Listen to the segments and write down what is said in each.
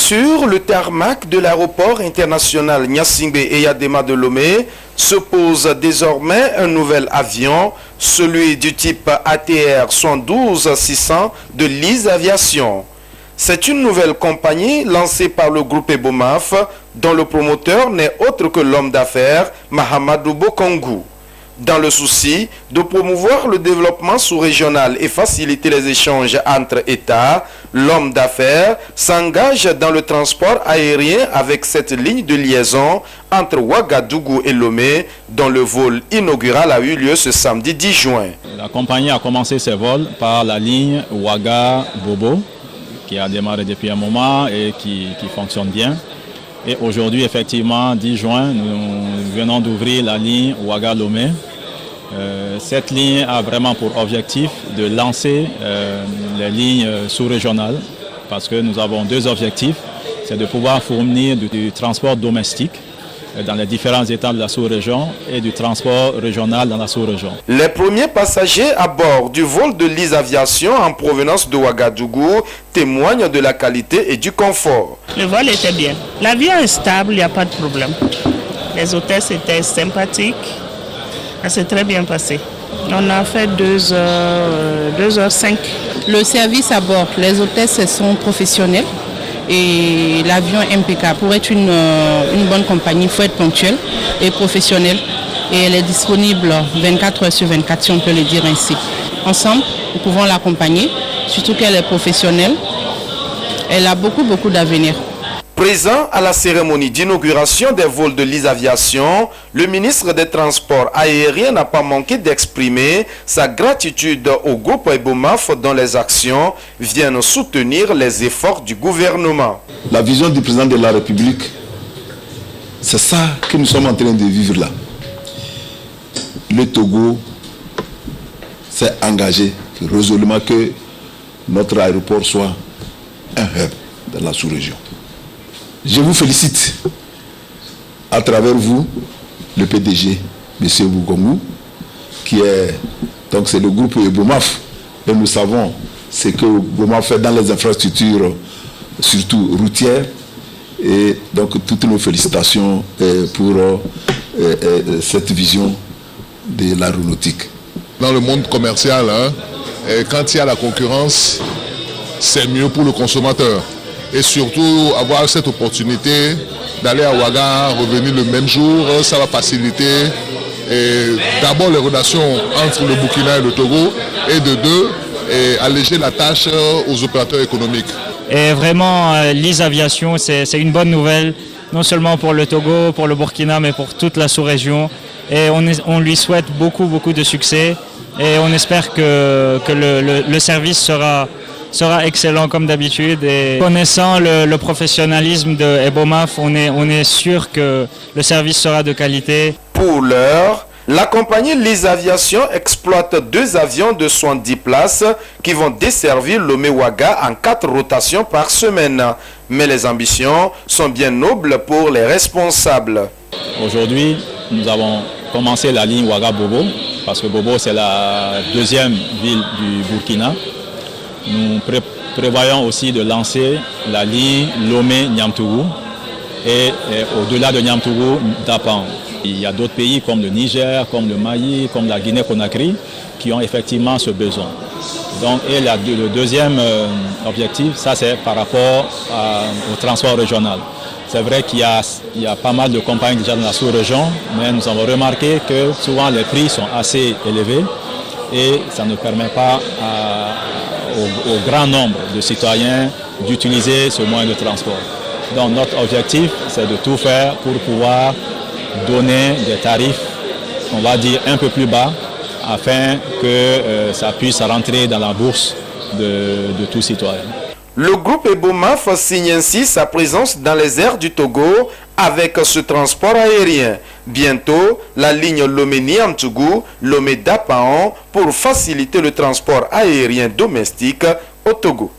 Sur le tarmac de l'aéroport international Gnassingbé Eyadema de Lomé se pose désormais un nouvel avion, celui du type ATR 112-600 de LIS Aviation. C'est une nouvelle compagnie lancée par le groupe Ebomaf, dont le promoteur n'est autre que l'homme d'affaires Mahamadou Bokongu. Dans le souci de promouvoir le développement sous-régional et faciliter les échanges entre États, l'homme d'affaires s'engage dans le transport aérien avec cette ligne de liaison entre Ouagadougou et Lomé, dont le vol inaugural a eu lieu ce samedi 10 juin. La compagnie a commencé ses vols par la ligne Ouaga-Bobo, qui a démarré depuis un moment et qui fonctionne bien. Et aujourd'hui, effectivement, 10 juin, nous venons d'ouvrir la ligne Ouaga-Lomé. Cette ligne a vraiment pour objectif de lancer les lignes sous-régionales parce que nous avons deux objectifs. C'est de pouvoir fournir du transport domestique dans les différents États de la sous-région et du transport régional dans la sous-région. Les premiers passagers à bord du vol de LIS Aviation en provenance de Ouagadougou témoignent de la qualité et du confort. Le vol était bien. L'avion est stable, il n'y a pas de problème. Les hôtesses étaient sympathiques. Ça s'est très bien passé. On a fait 2h05. Le service à bord, les hôtesses sont professionnelles. Et l'avion est impeccable. Pour être une bonne compagnie, il faut être ponctuel et professionnel. Et elle est disponible 24 heures sur 24, si on peut le dire ainsi. Ensemble, nous pouvons l'accompagner, surtout qu'elle est professionnelle. Elle a beaucoup d'avenir. Présent à la cérémonie d'inauguration des vols de LIS Aviation, le ministre des Transports aériens n'a pas manqué d'exprimer sa gratitude au groupe Ebomaf dont les actions viennent soutenir les efforts du gouvernement. La vision du président de la République, c'est ça que nous sommes en train de vivre là. Le Togo s'est engagé résolument que notre aéroport soit un hub dans la sous-région. Je vous félicite à travers vous, le PDG, M. Bokongu, qui est, donc c'est le groupe Ebomaf, et nous savons ce que Ebomaf fait dans les infrastructures, surtout routières, et donc toutes nos félicitations pour cette vision de l'aéronautique. Dans le monde commercial, quand il y a la concurrence, c'est mieux pour le consommateur. Et surtout avoir cette opportunité d'aller à Ouaga, revenir le même jour, ça va faciliter d'abord les relations entre le Burkina et le Togo et de deux, alléger la tâche aux opérateurs économiques. Et vraiment, LIS Aviation, c'est une bonne nouvelle, non seulement pour le Togo, pour le Burkina, mais pour toute la sous-région. Et on lui souhaite beaucoup de succès et on espère que le service sera excellent comme d'habitude. Et connaissant le professionnalisme de Ebomaf, on est sûr que le service sera de qualité. Pour l'heure, la compagnie LIS Aviation exploite 2 avions de 70 places qui vont desservir Lomé-Ouaga en 4 rotations par semaine. Mais les ambitions sont bien nobles pour les responsables. Aujourd'hui, nous avons commencé la ligne Ouaga-Bobo, parce que Bobo c'est la deuxième ville du Burkina. Nous prévoyons aussi de lancer la ligne Lomé-Niamtougou et au-delà de Niamtougou, Dapan. Il y a d'autres pays comme le Niger, comme le Mali, comme la Guinée-Conakry qui ont effectivement ce besoin. Donc, et le deuxième objectif, ça c'est par rapport au transport régional. C'est vrai qu'il y a pas mal de compagnies déjà dans la sous-région, mais nous avons remarqué que souvent les prix sont assez élevés et ça ne permet pas au grand nombre de citoyens d'utiliser ce moyen de transport. Donc notre objectif, c'est de tout faire pour pouvoir donner des tarifs, on va dire, un peu plus bas, afin que ça puisse rentrer dans la bourse de tout citoyen. Le groupe Ebomaf signe ainsi sa présence dans les airs du Togo avec ce transport aérien. Bientôt, la ligne Lomé-Niamtougou, Lomé-Dapaon pour faciliter le transport aérien domestique au Togo.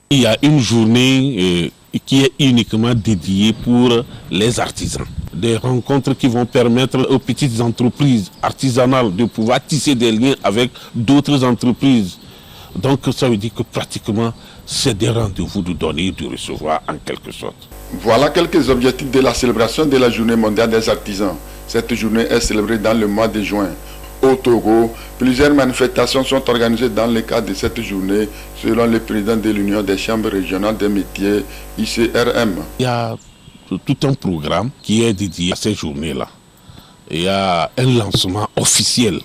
Il y a une journée qui est uniquement dédié pour les artisans. Des rencontres qui vont permettre aux petites entreprises artisanales de pouvoir tisser des liens avec d'autres entreprises. Donc ça veut dire que pratiquement c'est des rendez-vous de donner et de recevoir en quelque sorte. Voilà quelques objectifs de la célébration de la Journée mondiale des artisans. Cette journée est célébrée dans le mois de juin. Au Togo, plusieurs manifestations sont organisées dans le cadre de cette journée, selon le président de l'Union des chambres régionales des métiers, ICRM. Il y a tout un programme qui est dédié à ces journées-là. Il y a un lancement officiel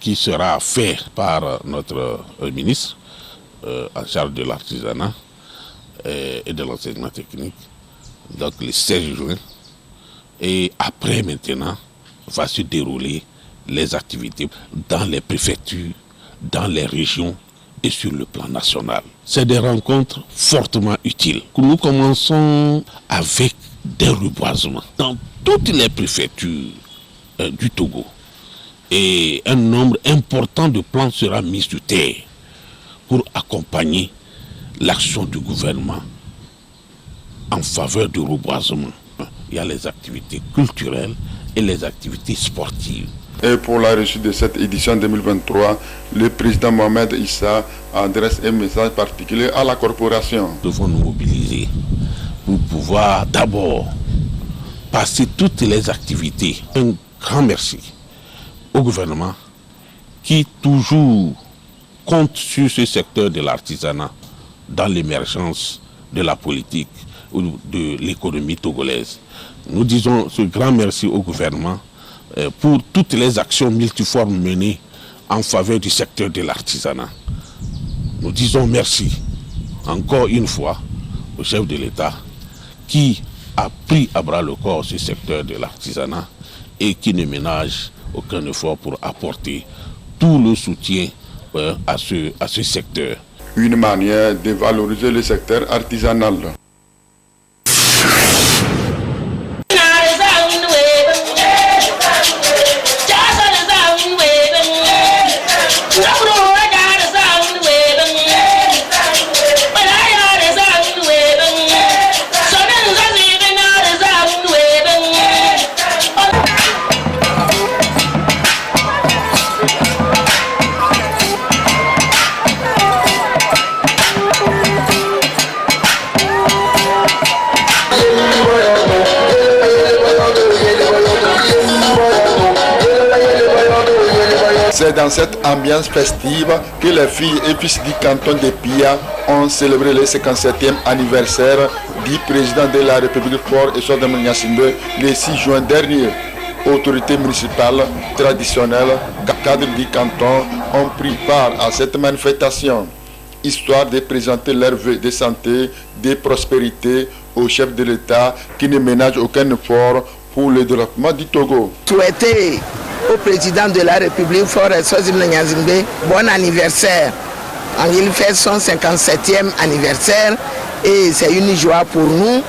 qui sera fait par notre ministre en charge de l'artisanat et de l'enseignement technique, donc le 16 juin. Et après maintenant, va se dérouler les activités dans les préfectures, dans les régions et sur le plan national. C'est des rencontres fortement utiles. Nous commençons avec des reboisements dans toutes les préfectures du Togo. Et un nombre important de plans sera mis sur terre pour accompagner l'action du gouvernement en faveur du reboisement. Il y a les activités culturelles et les activités sportives. Et pour la réussite de cette édition 2023, le président Mohamed Issa adresse un message particulier à la corporation. Nous devons nous mobiliser pour pouvoir d'abord passer toutes les activités. Un grand merci au gouvernement qui toujours compte sur ce secteur de l'artisanat dans l'émergence de la politique ou de l'économie togolaise. Nous disons ce grand merci au gouvernement pour toutes les actions multiformes menées en faveur du secteur de l'artisanat. Nous disons merci encore une fois au chef de l'État qui a pris à bras le corps ce secteur de l'artisanat et qui ne ménage aucun effort pour apporter tout le soutien à ce secteur. Une manière de valoriser le secteur artisanal. C'est dans cette ambiance festive que les filles et fils du canton de Pia ont célébré le 57e anniversaire du président de la République Faure Essodame Gnassingbé le 6 juin dernier. Autorités municipales, traditionnelles, cadres du canton ont pris part à cette manifestation, histoire de présenter leurs vœux de santé, de prospérité au chef de l'État qui ne ménage aucun effort pour le développement du Togo. Souhaiter au président de la République Faure Essodame Gnassingbé bon anniversaire. Il fait son 57e anniversaire et c'est une joie pour nous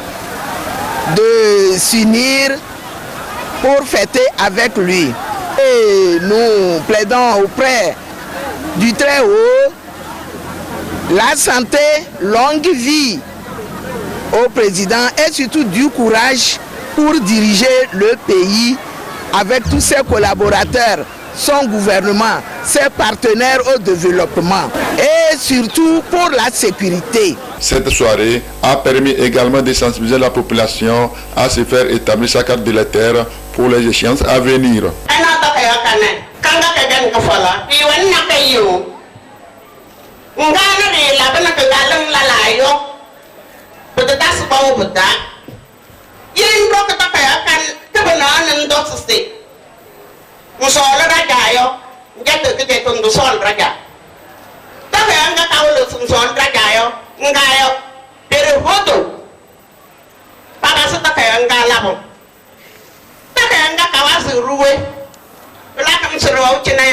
de s'unir pour fêter avec lui. Et nous plaidons auprès du Très-Haut la santé, longue vie au président et surtout du courage pour diriger le pays avec tous ses collaborateurs, son gouvernement, ses partenaires au développement et surtout pour la sécurité. Cette soirée a permis également de sensibiliser la population à se faire établir sa carte de la terre pour les échéances à venir.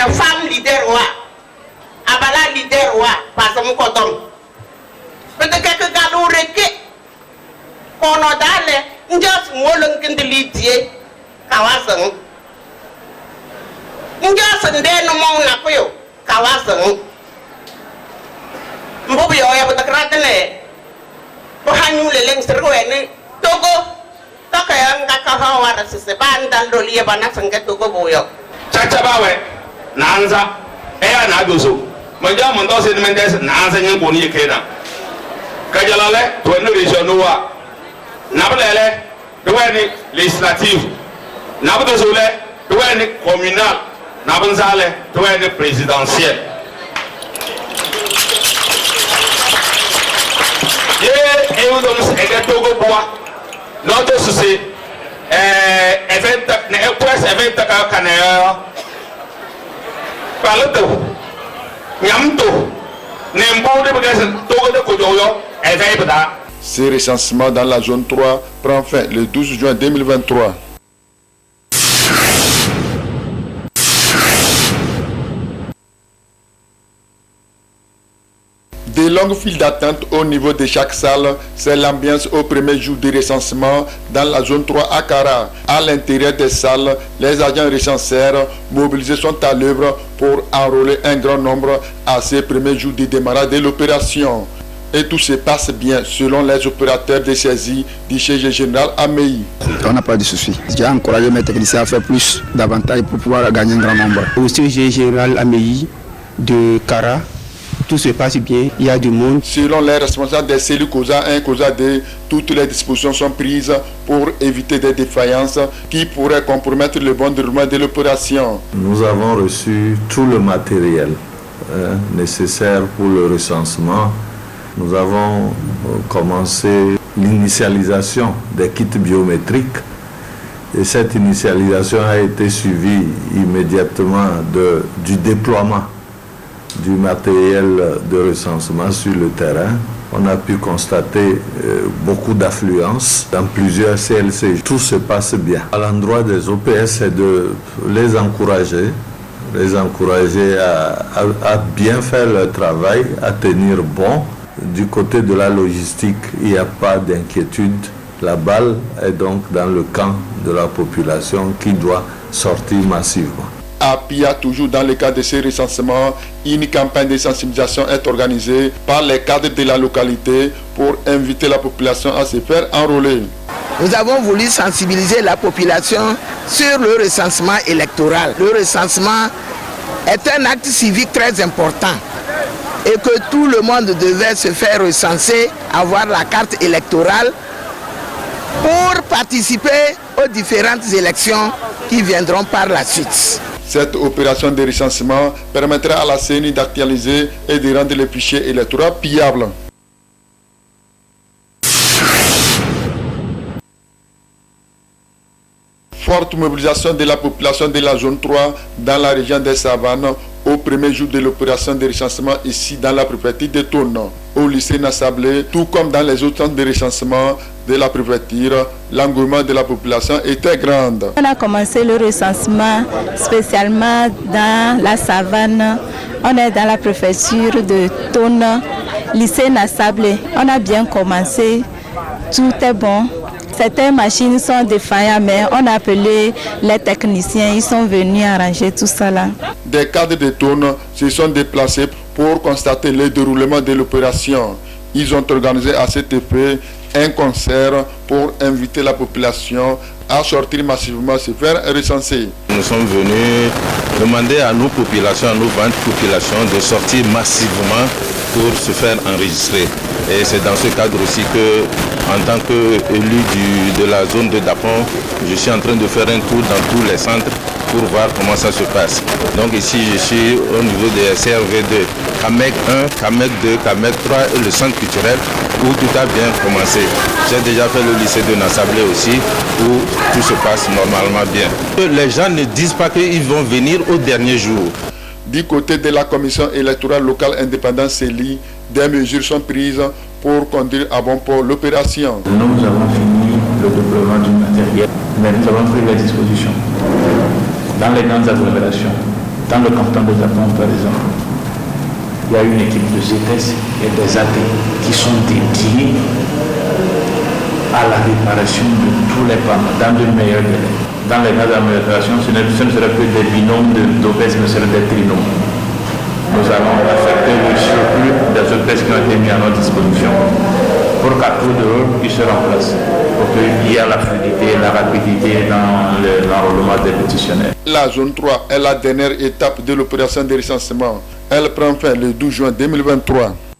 Femme leader wa abala leader wa pasamu kodom peut-être que galo reke kono dale njos ngolon kindi lidie kawasan njos ndeno mo na koyo kawasan mbobu yo ya butakratene ko hanyu lele yang seru ini Togo tak kayak nggak kahawar sesepan dan doli ya bana sengket Togo boyok caca bawe nanza na doso manja monto se mendes nanza yang boni kena kajalale to ne region wa nablele duweni législative nabdozole duweni communal nabnzale duweni présidentiel ye eudom ede Togo bois notre souci event ne press event ka kanaya palato nyamto ne mbode bagase Togo de kojoyo event. Ce recensement dans la zone 3 prend fin le 12 juin 2023. Des longues files d'attente au niveau de chaque salle, c'est l'ambiance au premier jour du recensement dans la zone 3 à Kara. À l'intérieur des salles, les agents recenseurs mobilisés sont à l'œuvre pour enrôler un grand nombre à ces premiers jours du démarrage de l'opération. Et tout se passe bien selon les opérateurs de saisie du chef général Amei. On n'a pas de soucis. J'ai encouragé mes techniciens à faire plus davantage pour pouvoir gagner un grand nombre. Au chef général Amei de Kara, tout se passe bien, il y a du monde. Selon les responsables des cellules COSA 1 et COSA 2, toutes les dispositions sont prises pour éviter des défaillances qui pourraient compromettre le bon déroulement de l'opération. Nous avons reçu tout le matériel nécessaire pour le recensement. Nous avons commencé l'initialisation des kits biométriques et cette initialisation a été suivie immédiatement du déploiement du matériel de recensement sur le terrain. On a pu constater beaucoup d'affluence dans plusieurs CLC. Tout se passe bien. À l'endroit des OPS, c'est de les encourager à bien faire leur travail, à tenir bon. Du côté de la logistique, il n'y a pas d'inquiétude. La balle est donc dans le camp de la population qui doit sortir massivement. À Pia, toujours dans le cadre de ces recensements, une campagne de sensibilisation est organisée par les cadres de la localité pour inviter la population à se faire enrôler. Nous avons voulu sensibiliser la population sur le recensement électoral. Le recensement est un acte civique très important et que tout le monde devait se faire recenser, avoir la carte électorale pour participer aux différentes élections qui viendront par la suite. Cette opération de recensement permettra à la CENI d'actualiser et de rendre les fichiers électoraux piables. Forte mobilisation de la population de la zone 3 dans la région des Savanes au premier jour de l'opération de recensement ici dans la préfecture de Tone. Au lycée Nassablé, tout comme dans les autres centres de recensement de la préfecture, l'engouement de la population était grand. On a commencé le recensement spécialement dans la savane. On est dans la préfecture de Tone, lycée Nassablé. On a bien commencé, tout est bon. Certaines machines sont défaillantes, mais on a appelé les techniciens, ils sont venus arranger tout ça là. Des cadres de Tone se sont déplacés pour constater le déroulement de l'opération. Ils ont organisé à cet effet un concert pour inviter la population à sortir massivement se faire recenser. Nous sommes venus demander à nos populations, à nos 20 populations de sortir massivement pour se faire enregistrer. Et c'est dans ce cadre aussi que, en tant qu'élu de la zone de Dapon, je suis en train de faire un tour dans tous les centres pour voir comment ça se passe. Donc ici, je suis au niveau des CRV2, CAMEC 1, CAMEC 2, CAMEC 3 et le centre culturel où tout a bien commencé. J'ai déjà fait le lycée de Nassablé aussi où tout se passe normalement bien. Les gens ne disent pas qu'ils vont venir au dernier jour. Du côté de la commission électorale locale indépendante CELI, des mesures sont prises pour conduire à bon port l'opération. Nous avons fini le déploiement du matériel, mais nous avons pris les dispositions. Dans les grandes agglomérations, dans le canton de Dapon par exemple, il y a une équipe de CETES et des AT qui sont dédiés à la réparation de tous les panneaux dans de meilleurs délais. Dans les grandes agglomérations, ce ne serait plus des binômes d'obèses, mais ce serait des trinômes. Nous allons affecter le surplus des OPS qui ont été mis à notre disposition pour 4 jours de rôle qui seront en place pour qu'il y ait la fluidité et la rapidité dans l'enrôlement des pétitionnaires. La zone 3 est la dernière étape de l'opération de recensement. Elle prend fin le 12 juin 2023.